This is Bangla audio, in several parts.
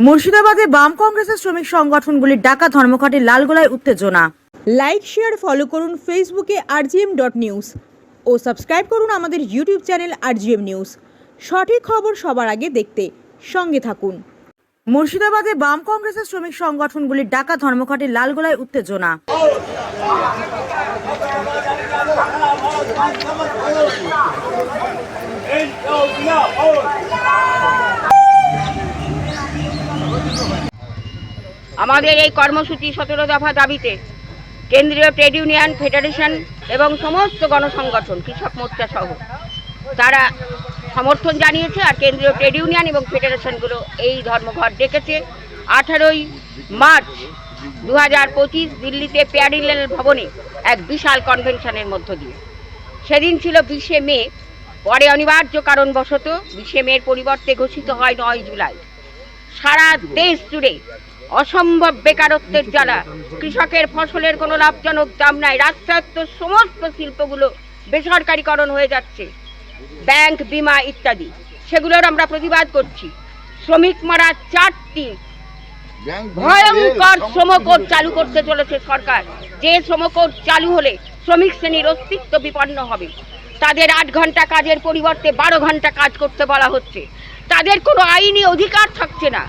মুর্শিদাবাদে বাম কংগ্রেসের শ্রমিক সংগঠনগুলির ডাকা ধর্মঘটে লালগোলায় উত্তেজনা। লাইক শেয়ার ফলো করুন ফেসবুকে rgm.news ও সাবস্ক্রাইব করুন আমাদের ইউটিউব চ্যানেল rgm নিউজ। সঠিক খবর সবার আগে দেখতে সঙ্গে থাকুন। মুর্শিদাবাদে বাম কংগ্রেসের শ্রমিক সংগঠনগুলির ডাকা ধর্মঘটে লালগোলায় উত্তেজনা। আমাদের এই কর্মসূচি 17 দফা দাবিতে কেন্দ্রীয় ট্রেড ইউনিয়ন ফেডারেশন এবং সমস্ত গণসংগঠন কৃষক মোর্চা সহ তারা সমর্থন জানিয়েছে। আর কেন্দ্রীয় ট্রেড ইউনিয়ন এবং ফেডারেশনগুলো এই ধর্মঘট ডেকেছে 18ই মার্চ 2025 দিল্লিতে প্যারিলেল ভবনে এক বিশাল কনভেনশনের মধ্য দিয়ে। সেদিন ছিল 20শে মে, পরে অনিবার্য কারণবশত 20শে মের পরিবর্তে ঘোষিত হয় 9 জুলাই। সারা দেশ জুড়ে অসম্ভব বেকারত্বের জ্বালা, কৃষকের ফসলের কোনো লাভজনক দাম নাই, রাষ্ট্রায়ত্ত সমস্ত শিল্পগুলো বেসরকারীকরণ হয়ে যাচ্ছে, ব্যাংক, বিমা ইত্যাদি, সেগুলোর আমরা প্রতিবাদ করছি। শ্রমিক মারা 4টি ভয়ঙ্কর শ্রমকোড চালু করতে চলেছে সরকার, যে শ্রমকোড চালু হলে শ্রমিক শ্রেণীর অস্তিত্ব বিপন্ন হবে। তাদের 8 ঘন্টা কাজের পরিবর্তে 12 ঘন্টা কাজ করতে বলা হচ্ছে, তাদের কোনো আইনি অধিকার থাকছে না।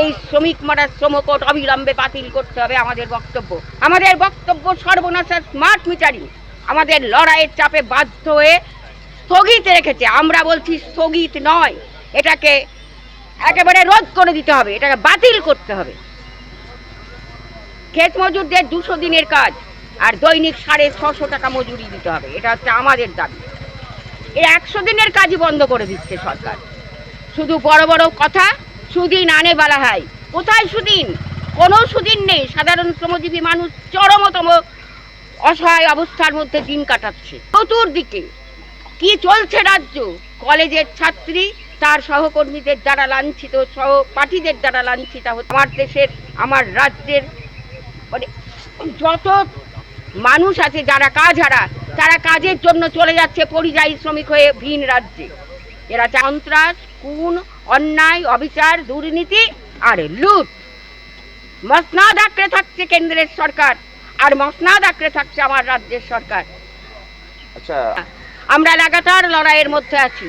এই শ্রমিক মারা শ্রমকোড অবিলম্বে বাতিল করতে হবে। আমাদের বক্তব্য সর্বনাশা স্মার্ট মিটারিং আমাদের লড়াইয়ের চাপে বাধ্য হয়ে স্থগিত রেখেছে। আমরা বলছি স্থগিত নয়, এটাকে একেবারে রদ করে দিতে হবে, এটাকে বাতিল করতে হবে। ক্ষেত মজুরদের 200 দিনের কাজ আর দৈনিক 650 টাকা মজুরি দিতে হবে, এটা হচ্ছে আমাদের দাবি। এই 100 দিনের কাজই বন্ধ করে দিচ্ছে সরকার। শুধু বড় বড় কথা, সুদিন আনে বলা হয়, কোথায় সুদিন? কোনো সুদিন নেই। সাধারণ শ্রমজীবী মানুষ চরমতম অসহায় অবস্থার মধ্যে দিন কাটাচ্ছে। চতুর্দিকে কি চলছে রাজ্য? কলেজের ছাত্রী তার সহকর্মীদের দ্বারা লাঞ্ছিত, সহপাঠীদের দ্বারা লাঞ্ছিত হচ্ছে। আমার দেশের, আমার রাজ্যের মানে যত মানুষ আছে যারা কাজহারা, তারা কাজের জন্য চলে যাচ্ছে পরিযায়ী শ্রমিক হয়ে ভিন রাজ্যে। এরা সন্ত্রাস, খুন, অন্যায়, অবিচার, দুর্নীতি আর লুট মসনাদ আঁকড়ে থাকছে কেন্দ্রের সরকার, আর মসনাদ আঁকড়ে থাকছে আমার রাজ্যের সরকার। আচ্ছা, আমরা লাগাতার লড়াইয়ের মধ্যে আছি।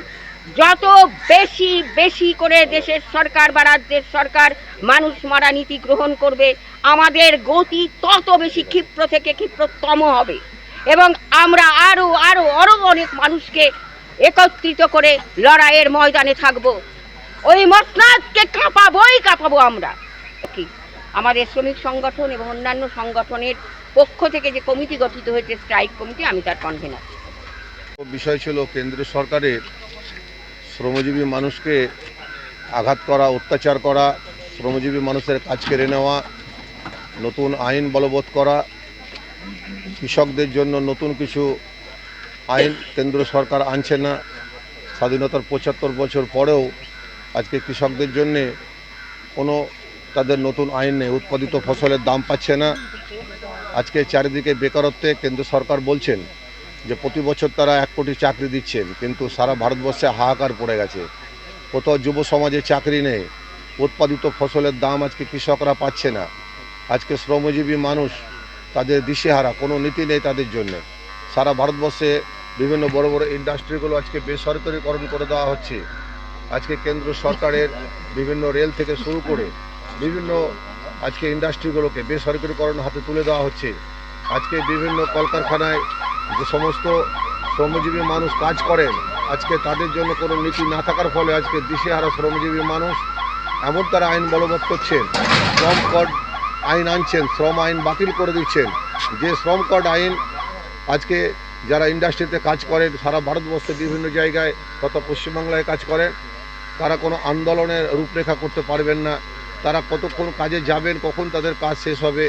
যত বেশি বেশি করে দেশের সরকার বা রাজ্যের সরকার মানুষ মারা নীতি গ্রহণ করবে, আমাদের গতি তত বেশি ক্ষিপ্র থেকে ক্ষিপ্রতম হবে। এবং আমরা আরো আরো আরো অনেক মানুষকে একত্রিত করে লড়াইয়ের ময়দানে থাকবো। ওই মসনাদকে কাঁপাবো আমরা। আমাদের শ্রমিক সংগঠন এবং অন্যান্য সংগঠনের পক্ষ থেকে যে কমিটি গঠিত হয়েছে, স্ট্রাইক কমিটি, আমি তার কনভেনার। বিষয় ছিল কেন্দ্র সরকারের শ্রমজীবী মানুষকে আঘাত করা, অত্যাচার করা, শ্রমজীবী মানুষের কাজ কেড়ে নেওয়া, নতুন আইন বলবৎ করা, কৃষকদের জন্য নতুন কিছু আইন কেন্দ্র সরকার আনছে না। স্বাধীনতার 75 বছর পরেও আজকে কৃষকদের জন্যে কোনো তাদের নতুন আইন নেই, উৎপাদিত ফসলের দাম পাচ্ছে না। আজকে চারিদিকে বেকারত্বে কেন্দ্র সরকার বলছেন যে প্রতি বছর তারা 1 কোটি চাকরি দিচ্ছেন, কিন্তু সারা ভারতবর্ষে হাহাকার পড়ে গেছে। কোথাও যুব সমাজে চাকরি নেই, উৎপাদিত ফসলের দাম আজকে কৃষকরা পাচ্ছে না। আজকে শ্রমজীবী মানুষ তাদের দিশেহারা, কোনো নীতি নেই তাদের জন্য। সারা ভারতবর্ষে বিভিন্ন বড় বড় ইন্ডাস্ট্রিগুলো আজকে বেসরকারিকরণ করে দেওয়া হচ্ছে। আজকে কেন্দ্র সরকারের বিভিন্ন রেল থেকে শুরু করে বিভিন্ন আজকে ইন্ডাস্ট্রিগুলোকে বেসরকারিকরণ হাতে তুলে দেওয়া হচ্ছে। আজকে বিভিন্ন কলকারখানায় যে সমস্ত শ্রমজীবী মানুষ কাজ করেন, আজকে তাদের জন্য কোনো নীতি না থাকার ফলে আজকে দিশেহারা শ্রমজীবী মানুষ এমন তারা আইন বলবৎ করছেন, শ্রম কোড আইন আনছেন, শ্রম আইন বাতিল করে দিচ্ছেন। যে শ্রম কোড আইন আজকে যারা ইন্ডাস্ট্রিতে কাজ করেন সারা ভারতবর্ষে বিভিন্ন জায়গায় তথা পশ্চিমবাংলায় কাজ করেন, তারা কোনো আন্দোলনের রূপরেখা করতে পারবেন না। তারা কতক্ষণ কাজে যাবেন, কখন তাদের কাজ শেষ হবে,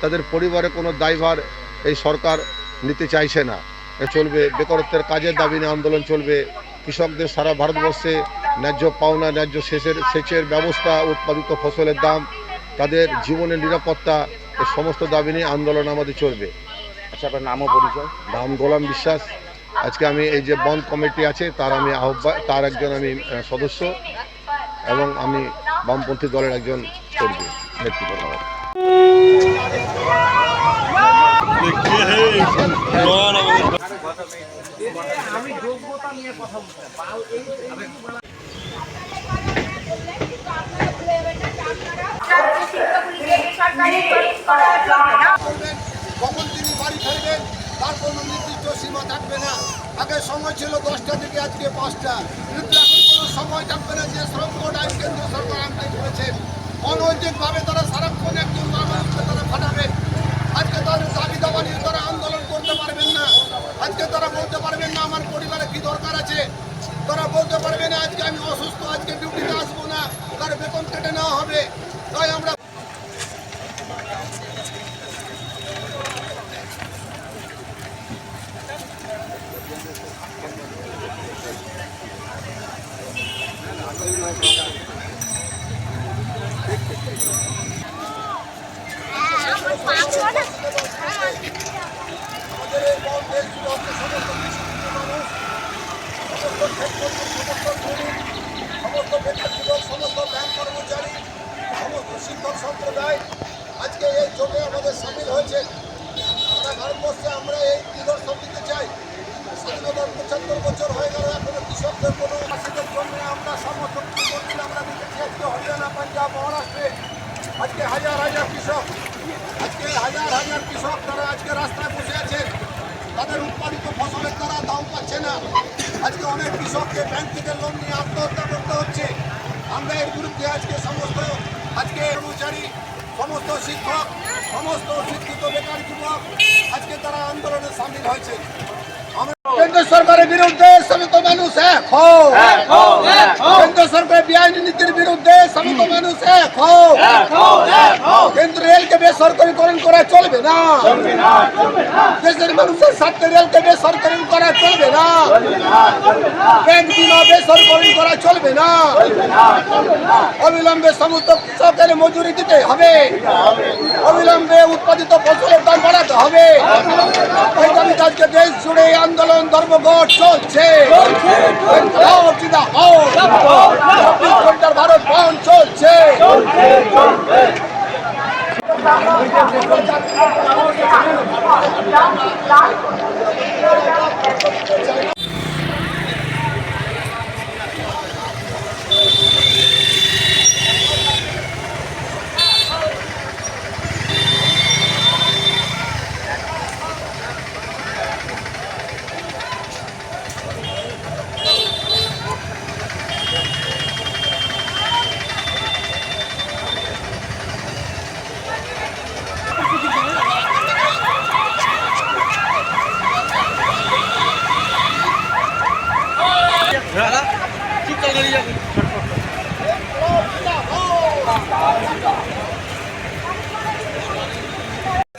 তাদের পরিবারে কোনো দায়ভার এই সরকার নিতে চাইছে না। চলবে বেকারত্বের কাজের দাবি নিয়ে আন্দোলন চলবে। কৃষকদের সারা ভারতবর্ষে ন্যায্য পাওনা, ন্যায্য সেচের ব্যবস্থা, উৎপাদিত ফসলের দাম, তাদের জীবনের নিরাপত্তা, এই সমস্ত দাবি নিয়ে আন্দোলন আমাদের চলবে। আচ্ছা, আপনার নাম ও পরিচয়? নাম গোলাম বিশ্বাস। আজকে আমি এই যে বন্ধ কমিটি আছে তার আমি তার একজন আমি সদস্য, এবং আমি বামপন্থী দলের একজন কর্মী নেতৃত্ব দেওয়া। কখন তিনি বাড়ি ফেরবেন তার কোনো নির্দিষ্ট সীমা থাকবে না। আগে সময় ছিল 10টা থেকে আজকে 5টা, কিন্তু এখন কোনো সময় থাকবে না। যে শ্রম কোড আইন কেন্দ্র সরকার আনতে করেছেন, অনৈতিকভাবে তারা সারাক্ষণ একজন মানুষকে তারা ফাটাবেন। আজকে তাদের দাবি দাবা নিয়ে তারা আন্দোলন করতে পারবেন না। আজকে তারা বলতে পারবেন না আমার পরিবারে কি দরকার আছে। তারা বলতে পারবে না আজকে আমি অসুস্থ, আজকে ডিউটিতে আসবো না, তার বেতন কেটে নেওয়া হবে। তাই আমরা সমস্ত বেকার সমস্ত ব্যাংক কর্মচারী, সমস্ত শিক্ষক সম্প্রদায় আজকে এই জোটে আমাদের সামিল হয়েছে। সারা ভারতবর্ষে আমরা এই নিদর্শন দিতে চাই। স্বাধীনতার 75 বছর হয়ে গেল, এখনো কৃষকদের কোনো চাষিদের জন্য আমরা সমর্থন করছি। আমরা দেখেছি আজকে হরিয়ানা, পাঞ্জাব, মহারাষ্ট্রে আজকে হাজার হাজার কৃষক, তারা আজকে রাস্তায় বসে আছেন। তাদের উৎপাদিত ফসলের তারা দাম পাচ্ছে না। আজকে অনেক কৃষককে ব্যাংক থেকে লোন নিয়ে আত্মহত্যা করতে হচ্ছে। আমরা এর বিরুদ্ধে আজকে কর্মচারী, সমস্ত শিক্ষক, সমস্ত শিক্ষিত বেকার যুবক আজকে তারা আন্দোলনে সামিল হয়েছে। কেন্দ্র সরকারের বিরুদ্ধে সমস্ত মানুষ এক হও। কেন্দ্র সরকারের বেআইনি নীতির বিরুদ্ধে সমস্ত মানুষ এক হও। কেন্দ্র রেলকে বেসরকারীকরণ করা চলবে না। দেশের মানুষের স্বার্থে রেলকে বেসরকারী করা চলবে না। ব্যাংক বিমা বেসরকারী করা চলবে না। অবিলম্বে সমস্ত কৃষকের মজুরি দিতে হবে। অবিলম্বে উৎপাদিত ফসলের দাম বাড়াতে হবে। এই দাবিতে আজকে দেশ জুড়ে আন্দোলন ধর্মঘট চলছে। ভারত বন্ধ চলছে।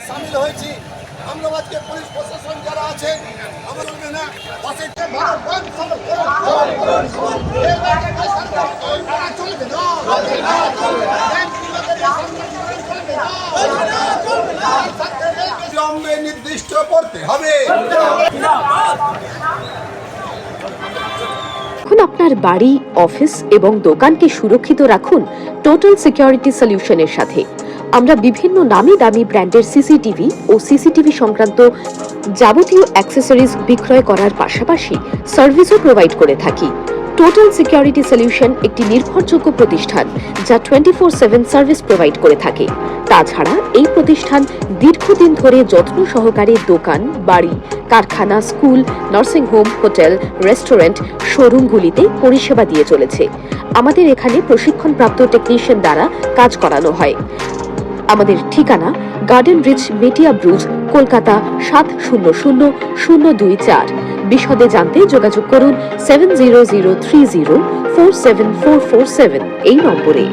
সামিল হয়েছি আমরা। আজকে পুলিশ প্রশাসন যারা আছেন আমার বলবে না ভারত বন্ধ চলবে না, নির্দিষ্ট করতে হবে। এখন আপনার বাড়ি, অফিস এবং দোকানকে সুরক্ষিত রাখুন টোটাল সিকিউরিটি সলিউশনের সাথে। আমরা বিভিন্ন নামি দামি ব্র্যান্ডের সিসিটিভি ও সিসিটিভি সংক্রান্ত যাবতীয় অ্যাক্সেসরিজ বিক্রয় করার পাশাপাশি সার্ভিসও প্রোভাইড করে থাকি। টোটাল সিকিউরিটি সলিউশন একটি নির্ভরযোগ্য প্রতিষ্ঠান যা 24/7 সার্ভিস প্রোভাইড করে থাকে। তাছাড়া এই প্রতিষ্ঠান দীর্ঘদিন ধরে যত্ন সহকারে দোকান, বাড়ি, কারখানা, school, nursing home, hotel, restaurant, শোরুমগুলিতে পরিষেবা দিয়ে চলেছে। আমাদের এখানে প্রশিক্ষণপ্রাপ্ত টেকনিশিয়ান দ্বারা কাজ করানো হয়। আমাদের ঠিকানা গার্ডেন রিচ, মেটিয়া ব্রুজ, কলকাতা 700024। বিশদে জানতে যোগাযোগ করুন 7003047447 এই নম্বরে।